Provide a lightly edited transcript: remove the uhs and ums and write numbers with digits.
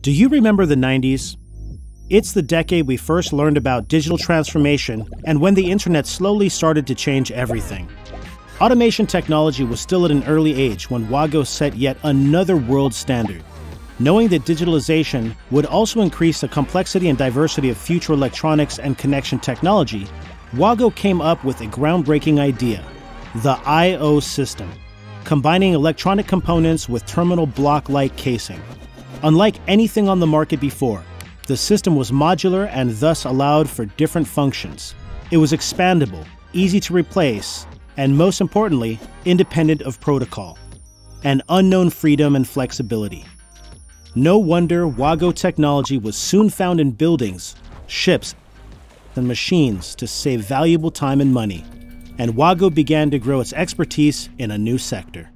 Do you remember the 90s? It's the decade we first learned about digital transformation and when the internet slowly started to change everything. Automation technology was still at an early age when WAGO set yet another world standard. Knowing that digitalization would also increase the complexity and diversity of future electronics and connection technology, WAGO came up with a groundbreaking idea, the I/O system, combining electronic components with terminal block-like casing. Unlike anything on the market before, the system was modular and thus allowed for different functions. It was expandable, easy to replace, and most importantly, independent of protocol, an unknown freedom and flexibility. No wonder WAGO technology was soon found in buildings, ships, and machines to save valuable time and money, and WAGO began to grow its expertise in a new sector.